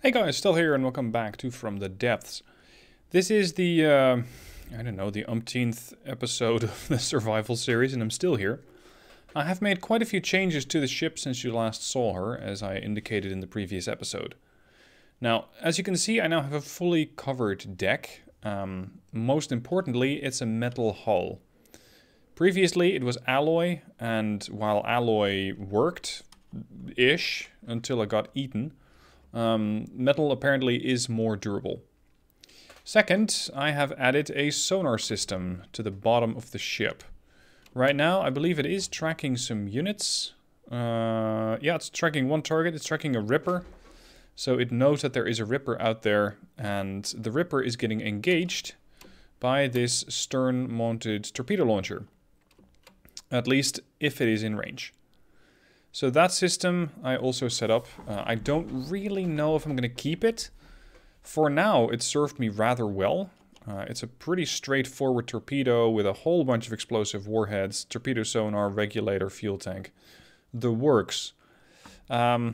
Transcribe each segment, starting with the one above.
Hey guys, still here and welcome back to From the Depths. This is the, I don't know, the umpteenth episode of the survival series and I'm still here. I have made quite a few changes to the ship since you last saw her, as I indicated in the previous episode. Now, as you can see, I now have a fully covered deck. Most importantly, it's a metal hull. Previously, it was alloy, and while alloy worked-ish until it got eaten, metal apparently is more durable. Second, I have added a sonar system to the bottom of the ship. Right now, I believe it is tracking some units. Yeah, it's tracking one target. It's tracking a Ripper. So it knows that there is a Ripper out there, and the Ripper is getting engaged by this stern-mounted torpedo launcher. At least if it is in range. So that system I also set up. I don't really know if I'm going to keep it. For now, it served me rather well. It's a pretty straightforward torpedo with a whole bunch of explosive warheads, torpedo sonar, regulator, fuel tank. The works. I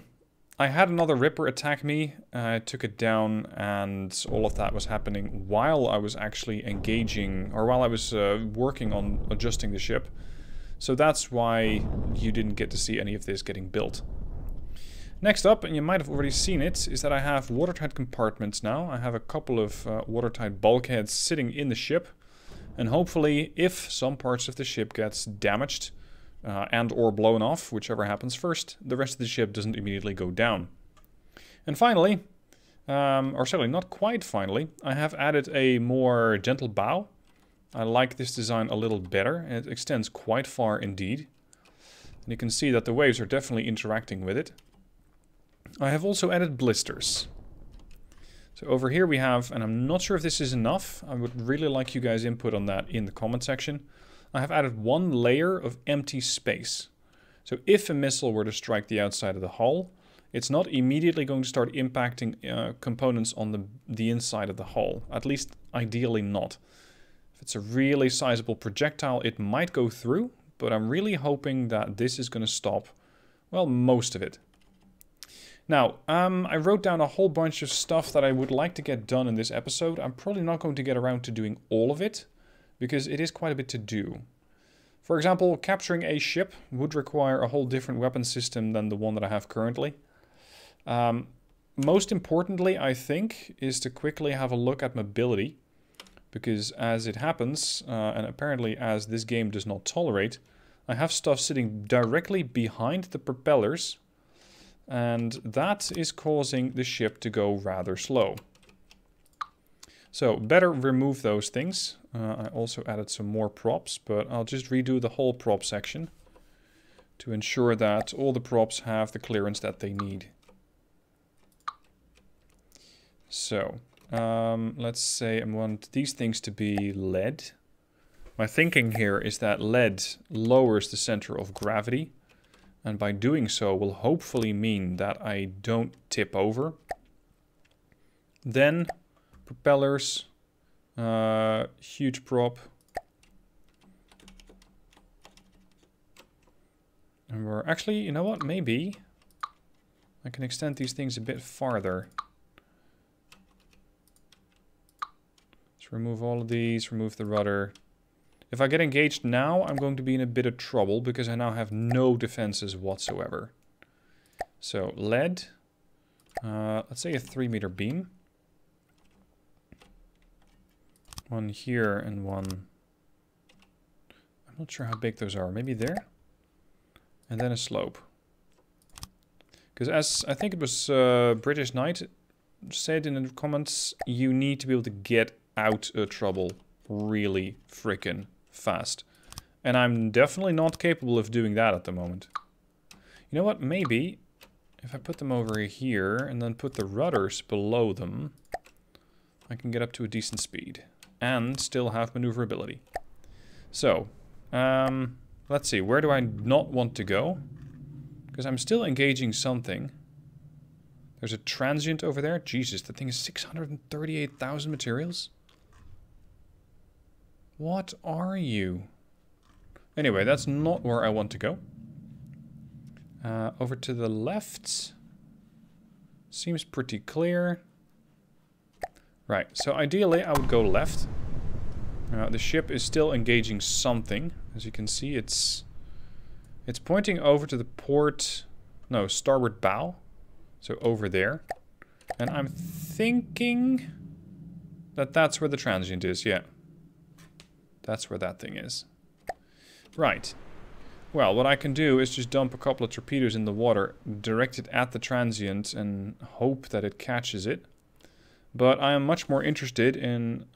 had another Ripper attack me. I took it down, and all of that was happening while I was actually engaging, or while I was working on adjusting the ship. So that's why you didn't get to see any of this getting built. Next up, and you might have already seen it, is that I have watertight compartments now. I have a couple of watertight bulkheads sitting in the ship. And hopefully, if some parts of the ship gets damaged and or blown off, whichever happens first, the rest of the ship doesn't immediately go down. And finally, or certainly not quite finally, I have added a more gentle bow. I like this design a little better. It extends quite far indeed. And you can see that the waves are definitely interacting with it. I have also added blisters. So over here we have, and I'm not sure if this is enough. I would really like you guys' input on that in the comment section. I have added one layer of empty space. So if a missile were to strike the outside of the hull, it's not immediately going to start impacting components on the inside of the hull. At least ideally not. If it's a really sizable projectile, it might go through, but I'm really hoping that this is going to stop, well, most of it. Now, I wrote down a whole bunch of stuff that I would like to get done in this episode. I'm probably not going to get around to doing all of it, because it is quite a bit to do. For example, capturing a ship would require a whole different weapon system than the one that I have currently. Most importantly, I think, is to quickly have a look at mobility. Because as it happens, and apparently as this game does not tolerate, I have stuff sitting directly behind the propellers. And that is causing the ship to go rather slow. So better remove those things. I also added some more props, but I'll just redo the whole prop section to ensure that all the props have the clearance that they need. So let's say I want these things to be lead. My thinking here is that lead lowers the center of gravity. And by doing so will hopefully mean that I don't tip over. Then propellers, huge prop. And we're actually, you know what, maybe I can extend these things a bit farther. Let's remove all of these, remove the rudder. If I get engaged now, I'm going to be in a bit of trouble because I now have no defenses whatsoever. So, lead. Let's say a 3-meter beam. One here and one... I'm not sure how big those are. Maybe there? And then a slope. Because as I think it was British Knight said in the comments, you need to be able to get out of trouble really frickin' fast. And I'm definitely not capable of doing that at the moment. You know what? Maybe if I put them over here and then put the rudders below them, I can get up to a decent speed and still have maneuverability. So, let's see. Where do I not want to go? Because I'm still engaging something. There's a transient over there. Jesus, that thing is 638,000 materials. What are you? Anyway, that's not where I want to go. Over to the left. Seems pretty clear. Right, so ideally I would go left. The ship is still engaging something. As you can see, it's pointing over to the port... No, starboard bow. So over there. And I'm thinking that that's where the transient is, yeah. That's where that thing is. Right. Well, what I can do is just dump a couple of torpedoes in the water, direct it at the transient, and hope that it catches it. But I am much more interested in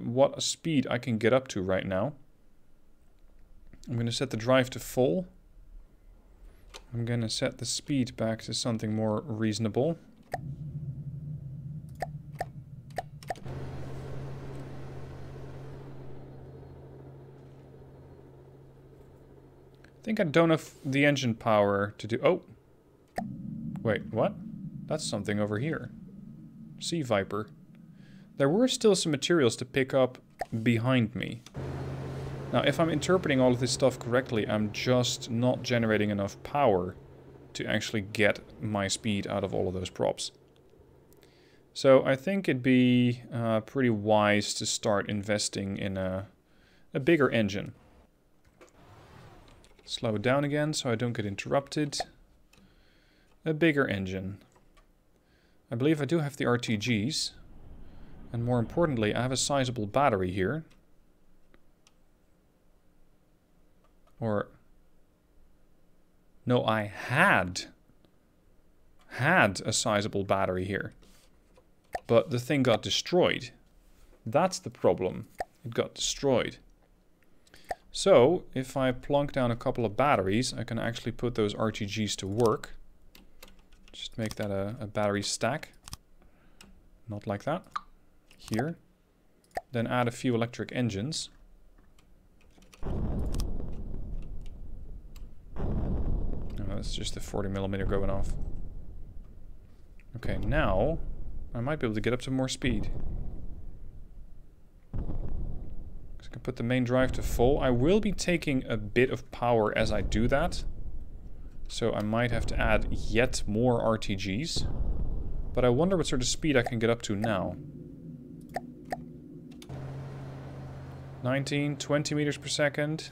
what speed I can get up to right now. I'm going to set the drive to full. I'm going to set the speed back to something more reasonable. I think I don't have the engine power to do... Oh! Wait, what? That's something over here. Sea Viper. There were still some materials to pick up behind me. Now, if I'm interpreting all of this stuff correctly, I'm just not generating enough power to actually get my speed out of all of those props. So I think it'd be pretty wise to start investing in a bigger engine. Slow it down again so I don't get interrupted. A bigger engine. I believe I do have the RTGs. And more importantly, I have a sizable battery here. Or... No, I had a sizable battery here. But the thing got destroyed. That's the problem. It got destroyed. So, if I plonk down a couple of batteries, I can actually put those RTGs to work. Just make that a battery stack. Not like that. Here. Then add a few electric engines. Oh, that's just the 40mm going off. Okay, now I might be able to get up to more speed. I can put the main drive to full. I will be taking a bit of power as I do that. So I might have to add yet more RTGs. But I wonder what sort of speed I can get up to now. 19, 20 meters per second.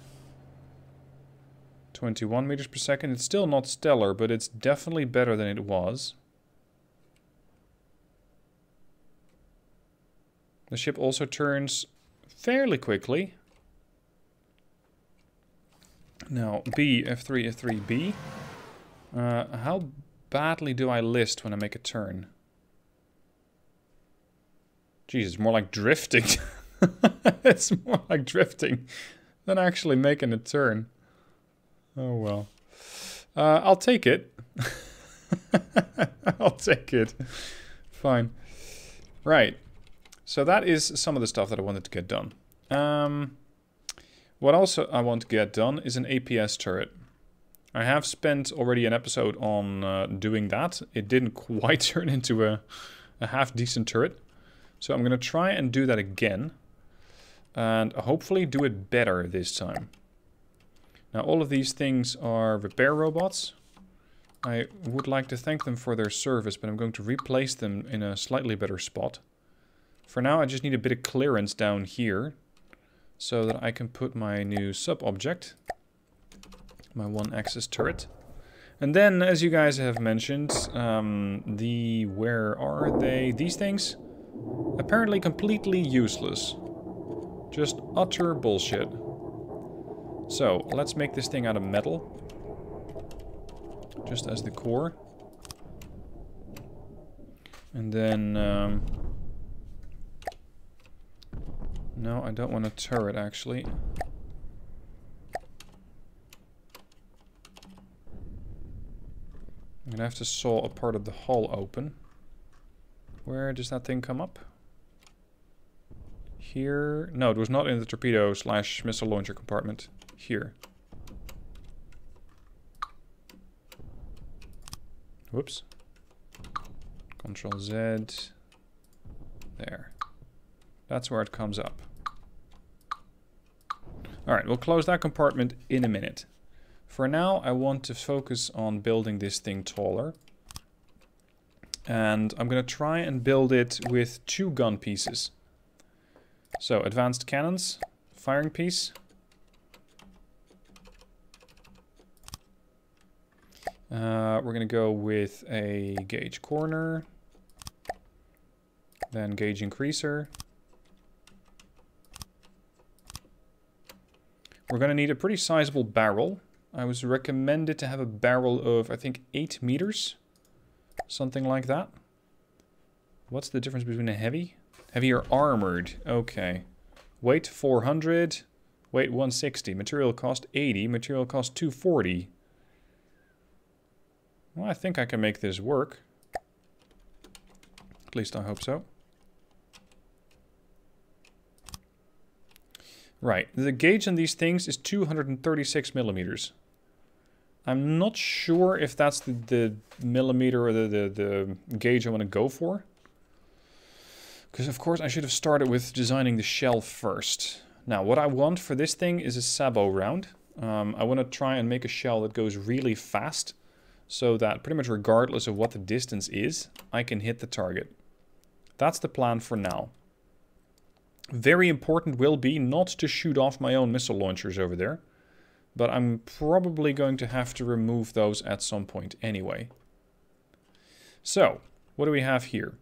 21 meters per second. It's still not stellar, but it's definitely better than it was. The ship also turns fairly quickly. Now, B, F3, F3, B. How badly do I list when I make a turn? Jeez, it's more like drifting. It's more like drifting than actually making a turn. Oh well. I'll take it. I'll take it. Fine. Right. So that is some of the stuff that I wanted to get done. What also I want to get done is an APS turret. I have spent already an episode on doing that. It didn't quite turn into a half-decent turret. So I'm going to try and do that again. And hopefully do it better this time. Now all of these things are repair robots. I would like to thank them for their service, but I'm going to replace them in a slightly better spot. For now I just need a bit of clearance down here. So that I can put my new sub-object. My one-axis turret. And then, as you guys have mentioned, where are they? These things? Apparently completely useless. Just utter bullshit. So, let's make this thing out of metal. Just as the core. And then... no, I don't want a turret, actually. I'm gonna have to saw a part of the hull open. Where does that thing come up? Here? No, it was not in the torpedo / missile launcher compartment. Here. Whoops. Control Z. There. That's where it comes up. Alright, we'll close that compartment in a minute. For now, I want to focus on building this thing taller. And I'm going to try and build it with 2 gun pieces. So, advanced cannons, firing piece. We're going to go with a gauge corner. Then gauge increaser. We're going to need a pretty sizable barrel. I was recommended to have a barrel of, I think, 8 meters. Something like that. What's the difference between a heavy? Heavy or armored. Okay. Weight 400. Weight 160. Material cost 80. Material cost 240. Well, I think I can make this work. At least I hope so. Right. The gauge on these things is 236 millimeters. I'm not sure if that's the millimeter or the gauge I want to go for. Because, of course, I should have started with designing the shell first. Now, what I want for this thing is a Sabo Round. I want to try and make a shell that goes really fast, so that pretty much regardless of what the distance is, I can hit the target. That's the plan for now. Very important will be not to shoot off my own missile launchers over there. But I'm probably going to have to remove those at some point anyway. So, what do we have here?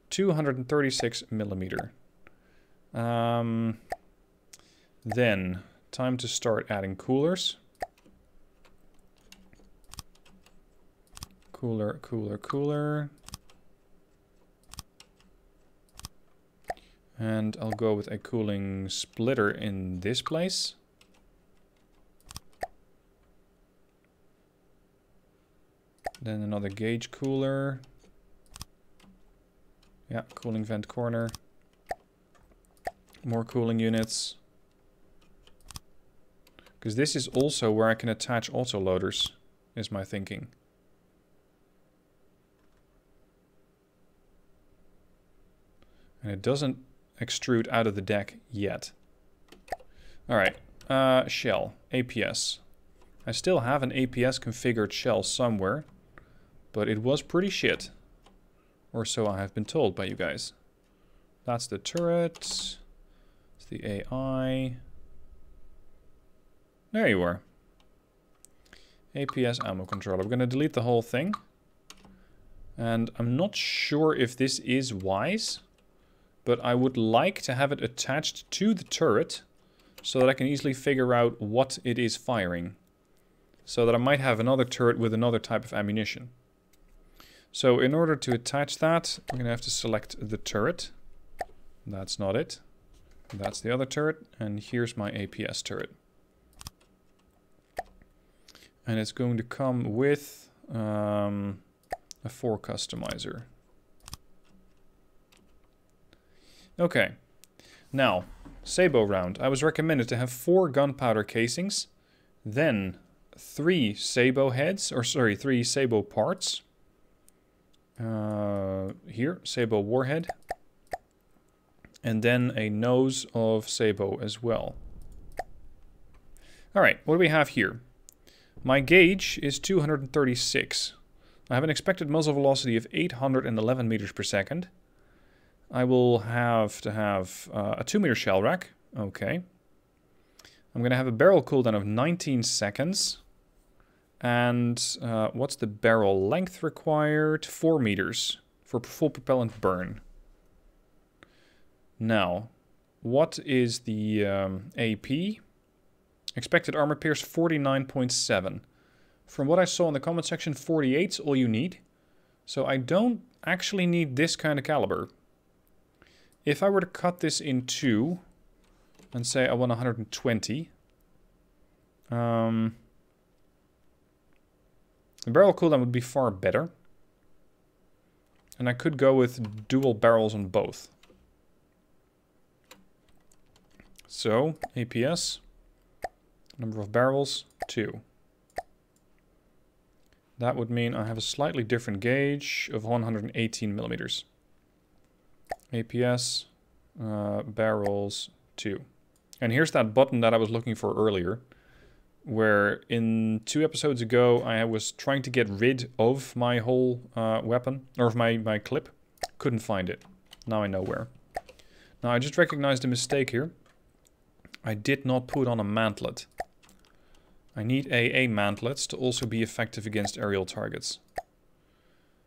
236 millimeter. Then, time to start adding coolers. Cooler, cooler, cooler. And I'll go with a cooling splitter in this place. Then another gauge cooler. Yeah, cooling vent corner. More cooling units. Because this is also where I can attach autoloaders, is my thinking. And it doesn't extrude out of the deck yet. Alright, shell, APS. I still have an APS configured shell somewhere. But it was pretty shit. Or so I have been told by you guys. That's the turret. It's the AI. There you are. APS ammo controller. We're going to delete the whole thing. And I'm not sure if this is wise. But I would like to have it attached to the turret. So that I can easily figure out what it is firing. So that I might have another turret with another type of ammunition. So in order to attach that, I'm going to have to select the turret. That's not it. That's the other turret. And here's my APS turret. And it's going to come with a 4 customizer. Okay. Now, Sabo Round. I was recommended to have 4 gunpowder casings. Then 3 Sabo heads, or sorry, 3 Sabo parts. Here, Sabo warhead. And then a nose of Sabo as well. Alright, what do we have here? My gauge is 236. I have an expected muzzle velocity of 811 meters per second. I will have to have a 2 meter shell rack. Okay. I'm going to have a barrel cooldown of 19 seconds. And what's the barrel length required? 4 meters for full propellant burn. Now, what is the AP? Expected armor pierce 49.7. From what I saw in the comment section, 48 is all you need. So I don't actually need this kind of caliber. If I were to cut this in 2 and say I want 120, the barrel cooldown would be far better. And I could go with dual barrels on both. So, APS, number of barrels, 2. That would mean I have a slightly different gauge of 118 millimeters. APS, barrels, 2. And here's that button that I was looking for earlier. where in 2 episodes ago I was trying to get rid of my whole weapon, or of my clip. Couldn't find it. Now I know where. Now I just recognized a mistake here. I did not put on a mantlet. I need AA mantlets to also be effective against aerial targets.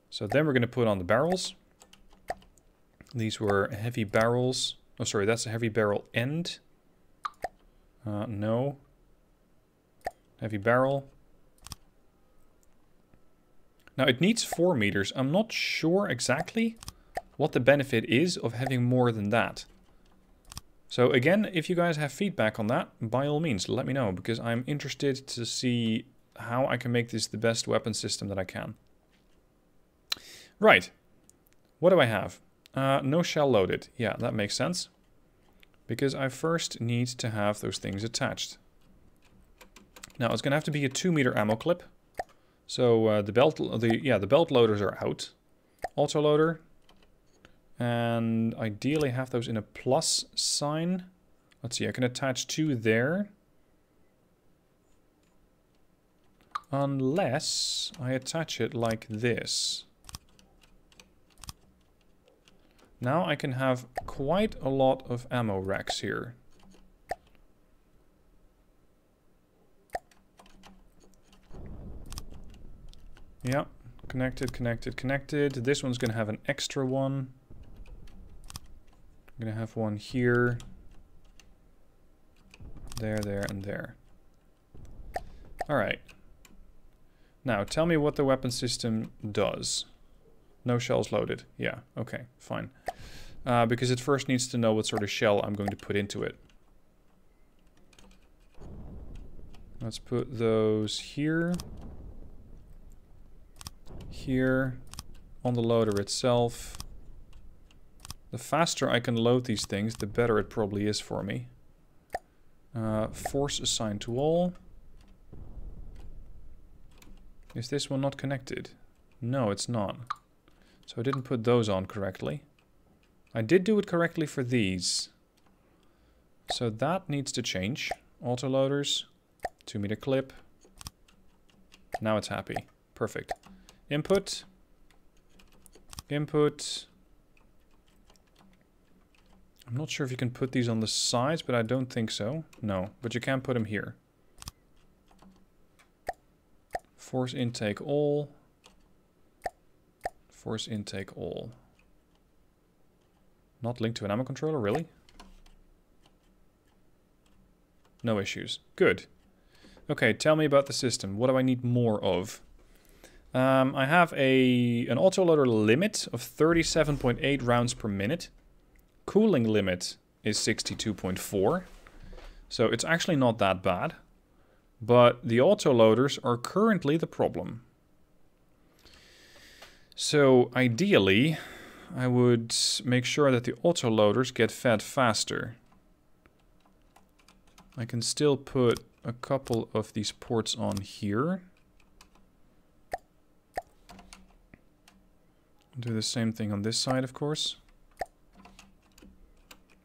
So then we're going to put on the barrels. These were heavy barrels. Oh, sorry, that's a heavy barrel end. No. Heavy barrel. Now it needs 4 meters. I'm not sure exactly what the benefit is of having more than that. So again, if you guys have feedback on that, by all means, let me know, because I'm interested to see how I can make this the best weapon system that I can. Right. What do I have? No shell loaded. Yeah, that makes sense. Because I first need to have those things attached. Now it's going to have to be a 2-meter ammo clip. So the belt loaders are out. Autoloader. And ideally have those in a plus sign. Let's see, I can attach 2 there. Unless I attach it like this. Now I can have quite a lot of ammo racks here. Yeah, connected, connected, connected. This one's going to have an extra one. I'm going to have one here. There, there, and there. Alright. Now, tell me what the weapon system does. No shells loaded. Yeah, okay, fine. Because it first needs to know what sort of shell I'm going to put into it. Let's put those here. Here. On the loader itself. The faster I can load these things, the better it probably is for me. Force assigned to all. Is this one not connected? No, it's not. So I didn't put those on correctly. I did do it correctly for these. So that needs to change. Autoloaders. 2-meter clip. Now it's happy. Perfect. Input. Input. I'm not sure if you can put these on the sides, but I don't think so. No, but you can put them here. Force intake all. Force intake all. Not linked to an ammo controller, really? No issues. Good. Okay, tell me about the system. What do I need more of? I have an autoloader limit of 37.8 rounds per minute. Cooling limit is 62.4. So it's actually not that bad. But the autoloaders are currently the problem. So ideally, I would make sure that the autoloaders get fed faster. I can still put a couple of these ports on here. Do the same thing on this side, of course.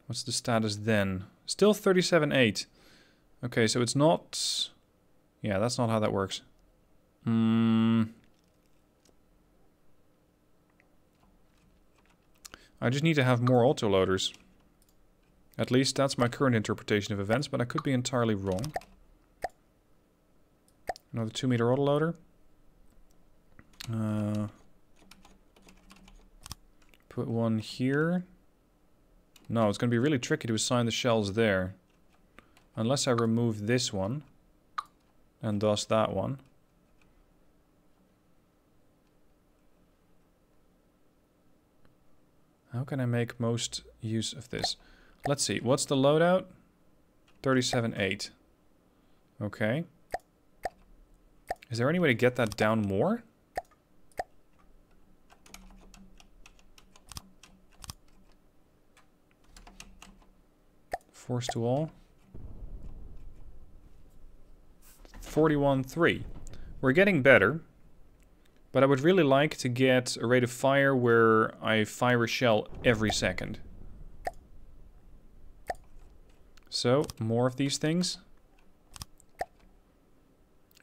What's the status then? Still 37.8. Okay, so it's not... Yeah, that's not how that works. I just need to have more autoloaders. At least that's my current interpretation of events, but I could be entirely wrong. Another 2-meter autoloader. Put one here. No, it's going to be really tricky to assign the shells there. Unless I remove this one. And thus that one. How can I make most use of this? Let's see. What's the loadout? 37.8. Okay. Is there any way to get that down more? Force to all. 41.3. We're getting better. But I would really like to get a rate of fire where I fire a shell every second. So, more of these things.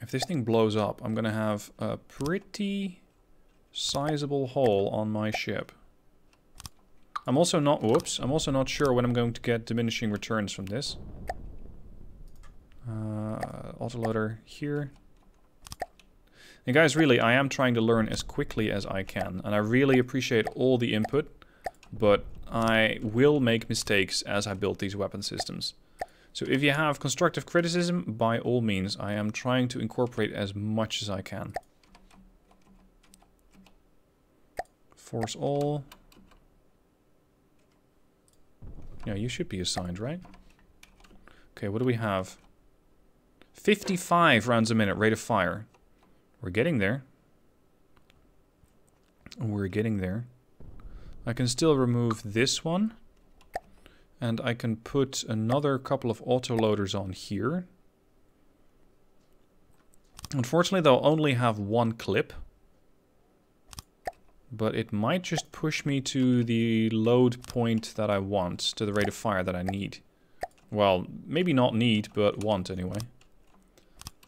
If this thing blows up, I'm gonna have a pretty sizable hole on my ship. I'm also not, whoops, I'm also not sure when I'm going to get diminishing returns from this. Autoloader here. And guys, really, I am trying to learn as quickly as I can. And I really appreciate all the input, but I will make mistakes as I build these weapon systems. So if you have constructive criticism, by all means, I am trying to incorporate as much as I can. Force all. Yeah, you should be assigned, right? Okay, what do we have? 55 rounds a minute rate of fire. We're getting there. We're getting there. I can still remove this one. And I can put another couple of autoloaders on here. Unfortunately, they'll only have one clip. But it might just push me to the load point that I want, to the rate of fire that I need. Well, maybe not need, but want anyway.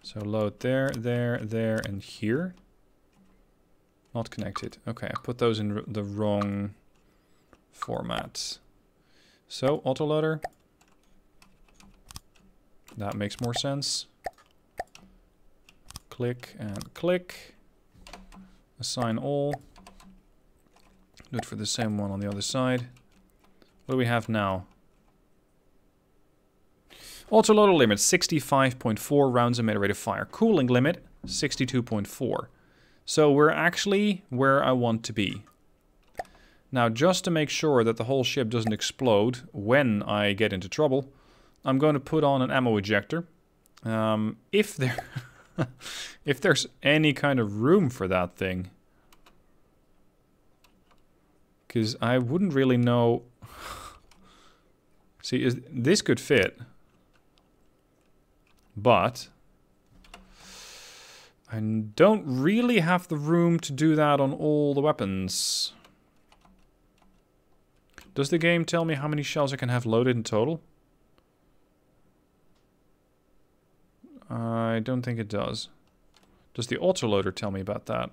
So load there, there, there, and here. Not connected. Okay, I put those in the wrong format. So, autoloader. That makes more sense. Click and click. Assign all. Do it for the same one on the other side. What do we have now? Autoloader limit 65.4 rounds a minute rate of fire. Cooling limit 62.4. So we're actually where I want to be. Now, just to make sure that the whole ship doesn't explode when I get into trouble, I'm going to put on an ammo ejector. If there's any kind of room for that thing. Because I wouldn't really know... See, this could fit. But I don't really have the room to do that on all the weapons. Does the game tell me how many shells I can have loaded in total? I don't think it does. Does the autoloader tell me about that?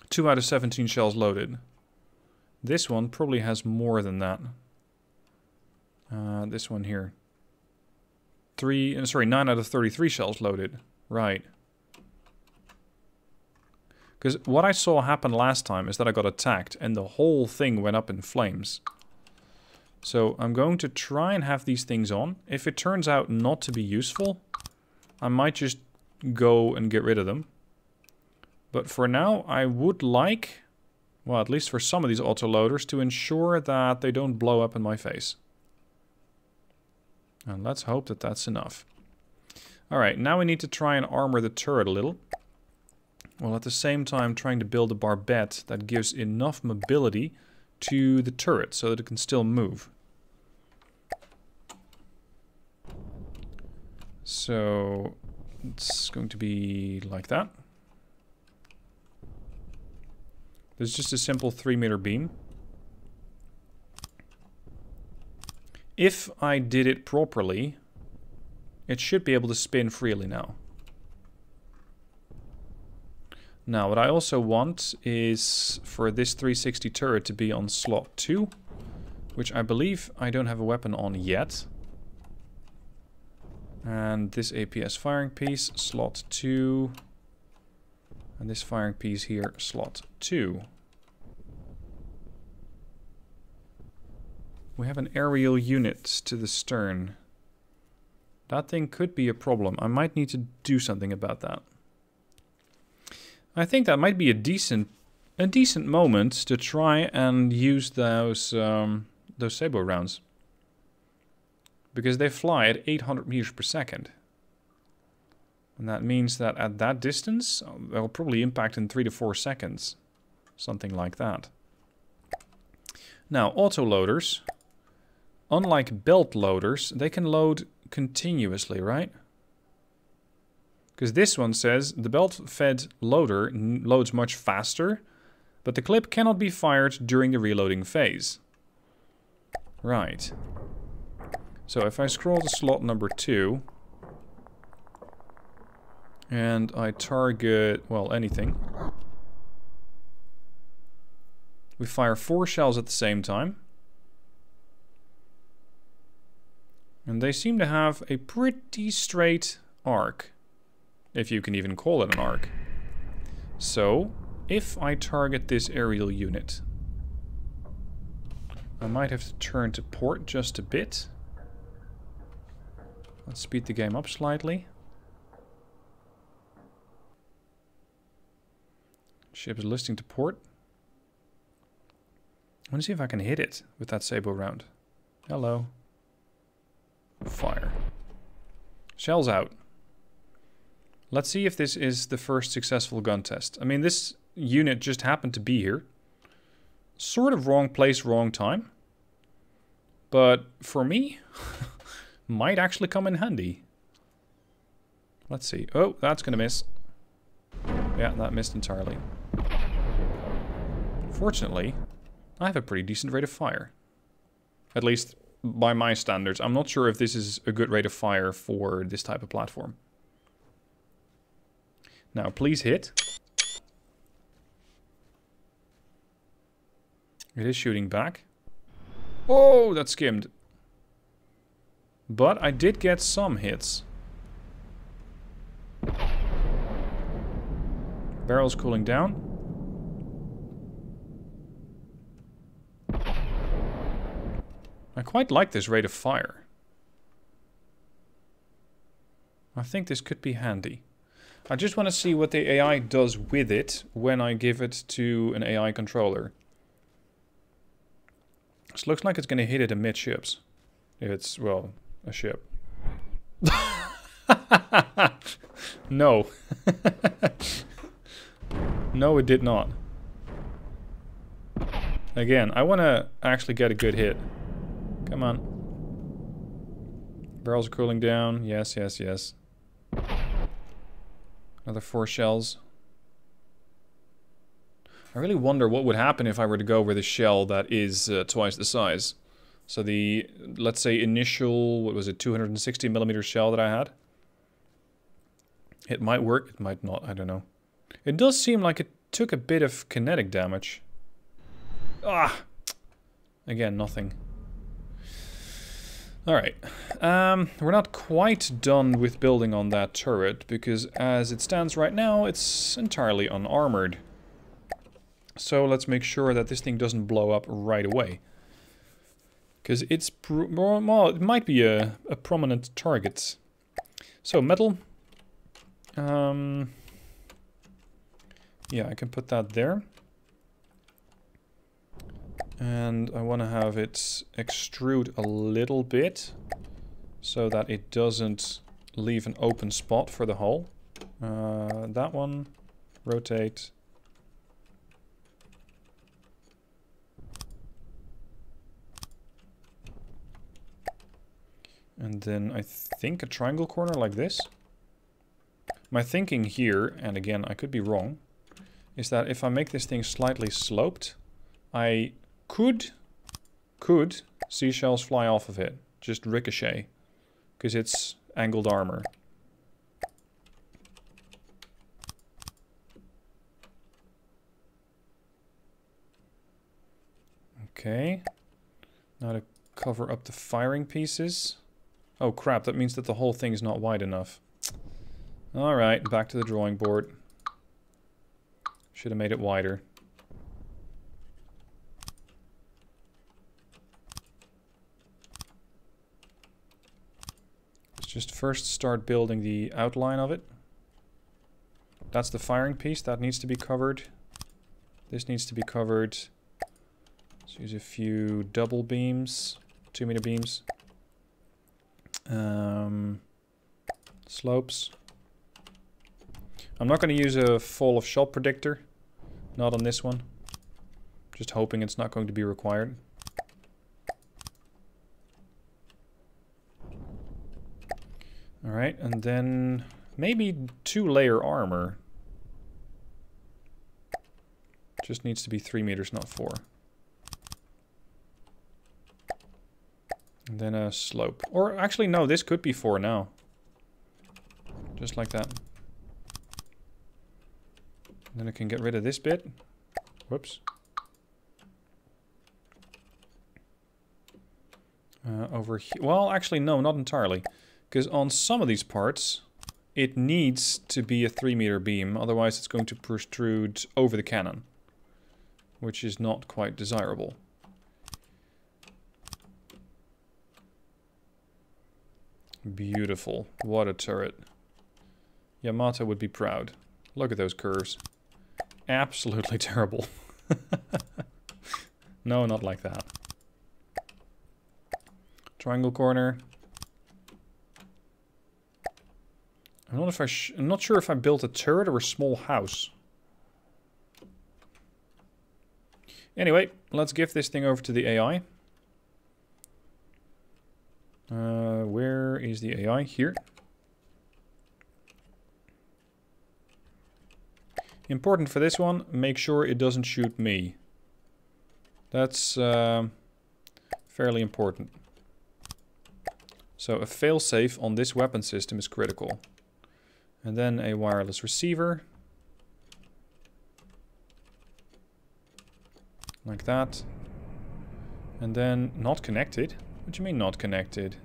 2 out of 17 shells loaded. This one probably has more than that. This one here. 9 out of 33 shells loaded. Right. Because what I saw happen last time is that I got attacked and the whole thing went up in flames. So I'm going to try and have these things on. If it turns out not to be useful, I might just go and get rid of them. But for now, I would like, well, at least for some of these autoloaders, to ensure that they don't blow up in my face. And let's hope that that's enough. Alright, now we need to try and armor the turret a little. While at the same time trying to build a barbette that gives enough mobility to the turret so that it can still move. So it's going to be like that. There's just a simple 3-meter beam. If I did it properly, it should be able to spin freely now. Now, what I also want is for this 360 turret to be on slot 2, which I believe I don't have a weapon on yet. And this APS firing piece, slot 2. And this firing piece here, slot 2. We have an aerial unit to the stern. That thing could be a problem. I might need to do something about that. I think that might be a decent moment to try and use those Sabo rounds. Because they fly at 800 meters per second. And that means that at that distance, they'll probably impact in 3 to 4 seconds. Something like that. Now, autoloaders, unlike belt loaders, they can load continuously, right? Because this one says the belt-fed loader loads much faster, but the clip cannot be fired during the reloading phase. Right. So if I scroll to slot number 2, And I target, well, anything. We fire 4 shells at the same time. And they seem to have a pretty straight arc. If you can even call it an arc. So, if I target this aerial unit, I might have to turn to port just a bit. Let's speed the game up slightly. Ship is listing to port. I want to see if I can hit it with that Sabo Round. Hello. Fire. Shells out. Let's see if this is the first successful gun test. I mean, this unit just happened to be here. Sort of wrong place, wrong time. But for me, might actually come in handy. Let's see. Oh, that's gonna miss. Yeah, that missed entirely. Fortunately, I have a pretty decent rate of fire. At least by my standards. I'm not sure if this is a good rate of fire for this type of platform. Now, please hit. It is shooting back. Oh, that skimmed. But I did get some hits. Barrel's cooling down. I quite like this rate of fire. I think this could be handy. I just want to see what the AI does with it when I give it to an AI controller. This looks like it's going to hit it amidships. If it's, well, a ship. No. No, it did not. Again, I want to actually get a good hit. Come on. Barrels are cooling down. Yes, yes, yes. Another 4 shells. I really wonder what would happen if I were to go with a shell that is twice the size. So the, let's say, initial, what was it, 260mm shell that I had? It might work, it might not, I don't know. It does seem like it took a bit of kinetic damage. Ah! Again, nothing. Alright. We're not quite done with building on that turret, because as it stands right now, it's entirely unarmored. So let's make sure that this thing doesn't blow up right away. Because it's, well, it might be a prominent target. So, metal. Yeah, I can put that there. And I want to have it extrude a little bit so that it doesn't leave an open spot for the hull. That one, rotate. And then I think a triangle corner like this. My thinking here, and again I could be wrong, is that if I make this thing slightly sloped, I could see shells fly off of it. Just ricochet. Because it's angled armor. Okay. Now to cover up the firing pieces. Oh crap, that means that the whole thing is not wide enough. Alright, back to the drawing board. Should have made it wider. Let's just first start building the outline of it. That's the firing piece, that needs to be covered. This needs to be covered. Let's use a few double beams, 2-meter beams. Slopes. I'm not going to use a fall of shot predictor. Not on this one. Just hoping it's not going to be required. Alright, and then maybe 2-layer armor. Just needs to be 3 meters, not 4. And then a slope. Or actually, no, this could be 4 now. Just like that. Then I can get rid of this bit. Whoops. Over here. Well, actually, no, not entirely. Because on some of these parts, it needs to be a 3-meter beam. Otherwise, it's going to protrude over the cannon. Which is not quite desirable. Beautiful. What a turret. Yamato would be proud. Look at those curves. Absolutely terrible. No, not like that. Triangle corner. I'm not sure if I built a turret or a small house. Anyway, let's give this thing over to the AI. Where is the AI? Here. Important for this one, make sure it doesn't shoot me. That's fairly important. So a failsafe on this weapon system is critical. And then a wireless receiver. Like that. And then not connected. What do you mean not connected?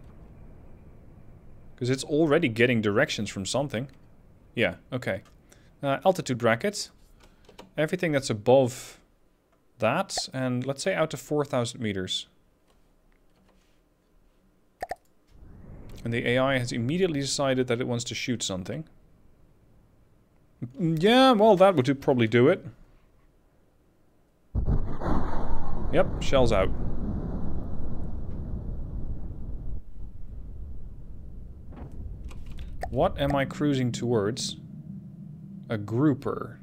Because it's already getting directions from something. Yeah, okay. Altitude brackets. Everything that's above that. And let's say out to 4,000 meters. And the AI has immediately decided that it wants to shoot something. Yeah, well, that would probably do it. Yep, shell's out. What am I cruising towards? A grouper.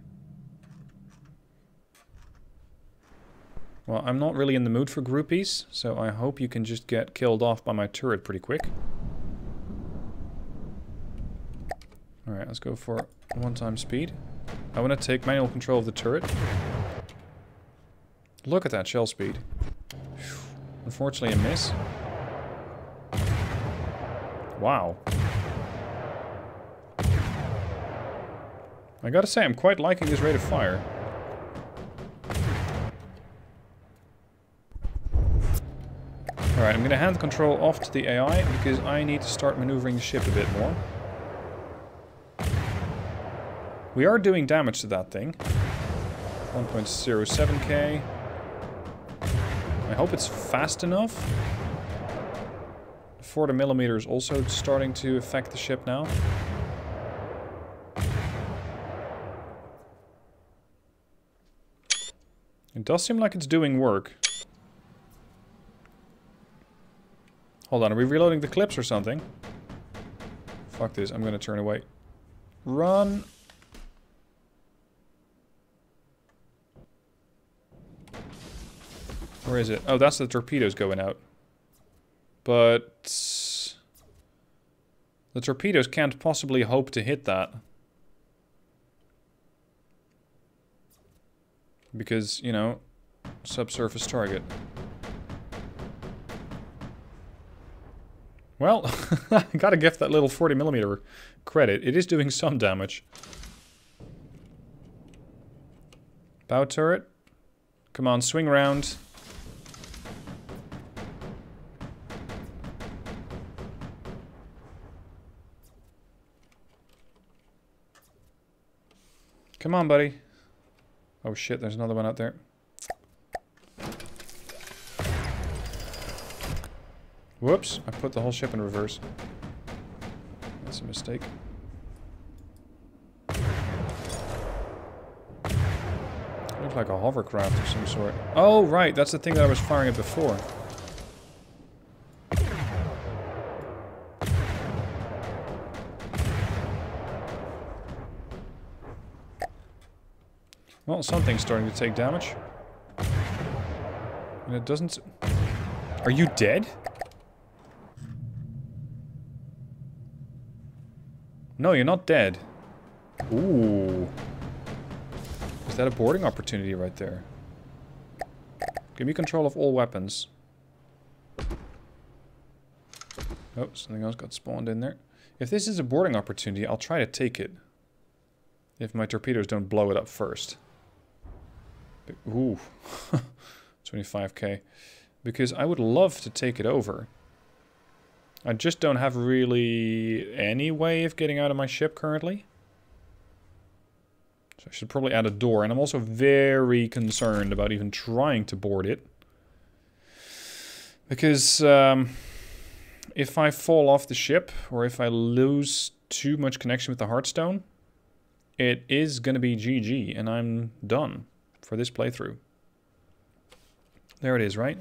Well, I'm not really in the mood for groupies, so I hope you can just get killed off by my turret pretty quick. Alright, let's go for 1x speed. I want to take manual control of the turret. Look at that shell speed. Whew. Unfortunately, a miss. Wow. I gotta say, I'm quite liking this rate of fire. Alright, I'm gonna hand the control off to the AI because I need to start maneuvering the ship a bit more. We are doing damage to that thing. 1.07k. I hope it's fast enough. The 40mm is also starting to affect the ship now. It does seem like it's doing work. Hold on, are we reloading the clips or something? Fuck this, I'm gonna turn away. Run! Where is it? Oh, that's the torpedoes going out. But the torpedoes can't possibly hope to hit that. Because, you know, subsurface target. Well, I gotta give that little 40mm credit. It is doing some damage. Bow turret. Come on, swing round. Come on, buddy. Oh shit, there's another one out there. Whoops, I put the whole ship in reverse. That's a mistake. Looks like a hovercraft of some sort. Oh, right, that's the thing that I was firing at before. Well, something's starting to take damage. And it doesn't... Are you dead? No, you're not dead. Ooh. Is that a boarding opportunity right there? Give me control of all weapons. Oh, something else got spawned in there. If this is a boarding opportunity, I'll try to take it. If my torpedoes don't blow it up first. Ooh. 25k. Because I would love to take it over. I just don't have really any way of getting out of my ship currently. So I should probably add a door. And I'm also very concerned about even trying to board it. Because if I fall off the ship, or if I lose too much connection with the Hearthstone, it is going to be GG, and I'm done for this playthrough. There it is, right?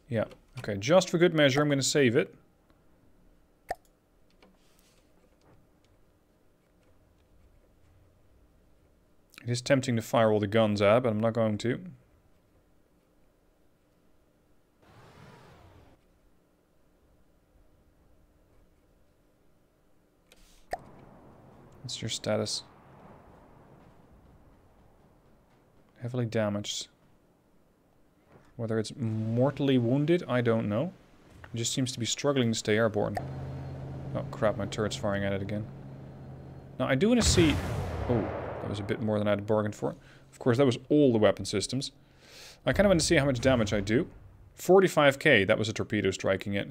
Yeah. Okay, just for good measure, I'm going to save it. It is tempting to fire all the guns at, but I'm not going to. What's your status? Heavily damaged. Whether it's mortally wounded, I don't know. It just seems to be struggling to stay airborne. Oh crap, my turret's firing at it again. Now I do want to see... Oh, that was a bit more than I had bargained for. Of course, that was all the weapon systems. I kind of want to see how much damage I do. 45k, that was a torpedo striking it.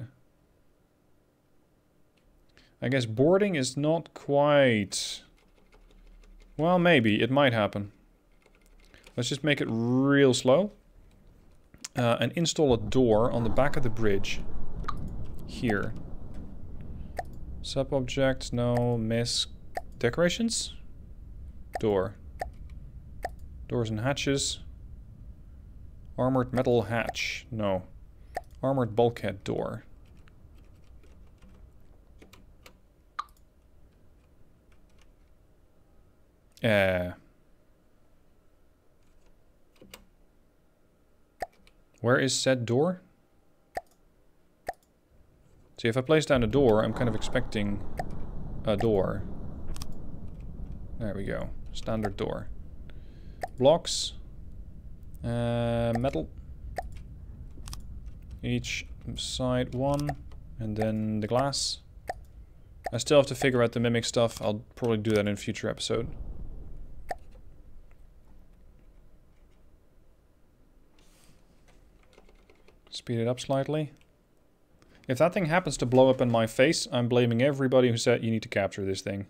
I guess boarding is not quite... Well, maybe. It might happen. Let's just make it real slow. And install a door on the back of the bridge. Here. Sub-object, no. Miss. Decorations? Door. Doors and hatches. Armored metal hatch. No. Armored bulkhead door. Where is said door? See, if I place down a door, I'm kind of expecting a door. There we go. Standard door. Blocks. Metal. Each side one. And then the glass. I still have to figure out the mimic stuff. I'll probably do that in a future episode. Speed it up slightly. If that thing happens to blow up in my face, I'm blaming everybody who said you need to capture this thing.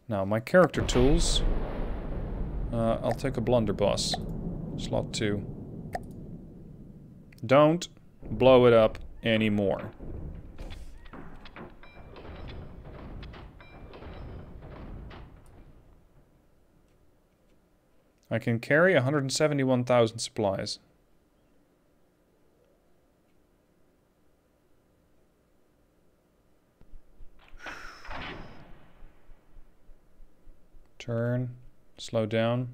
Now, my character tools. I'll take a blunderbuss. Slot 2. Don't blow it up anymore. I can carry 171,000 supplies. Turn. Slow down.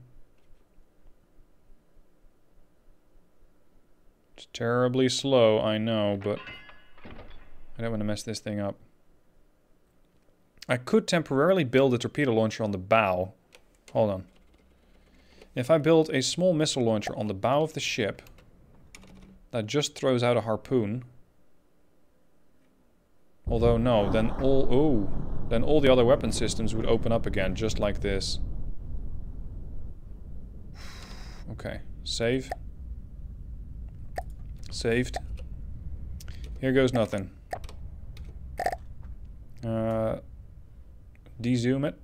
It's terribly slow, I know, but I don't want to mess this thing up. I could temporarily build a torpedo launcher on the bow. Hold on. If I build a small missile launcher on the bow of the ship that just throws out a harpoon. Although no, then all the other weapon systems would open up again, just like this. Okay, save. Saved. Here goes nothing. De-zoom it.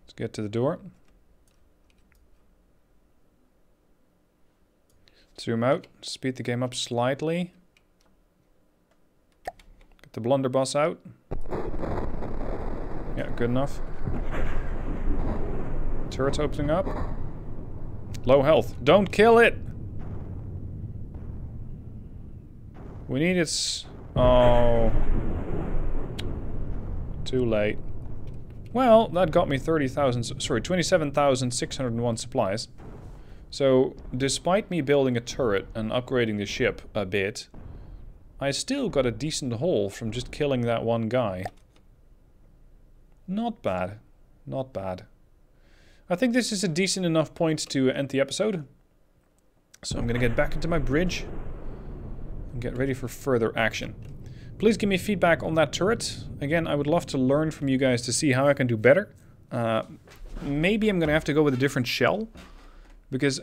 Let's get to the door. Zoom out. Speed the game up slightly. Get the blunderbuss out. Yeah, good enough. Turret's opening up. Low health. Don't kill it! We need its... Oh. Too late. Well, that got me 27,601 supplies. So, despite me building a turret and upgrading the ship a bit, I still got a decent haul from just killing that one guy. Not bad. Not bad. I think this is a decent enough point to end the episode. So I'm going to get back into my bridge and get ready for further action. Please give me feedback on that turret. Again, I would love to learn from you guys to see how I can do better. Maybe I'm going to have to go with a different shell, because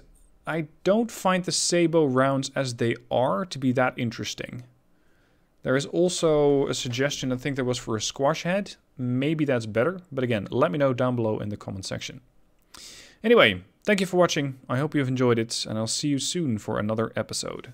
I don't find the Sabo rounds as they are to be that interesting. There is also a suggestion, I think there was for a squash head. Maybe that's better, but again, let me know down below in the comment section. Anyway, thank you for watching. I hope you've enjoyed it, and I'll see you soon for another episode.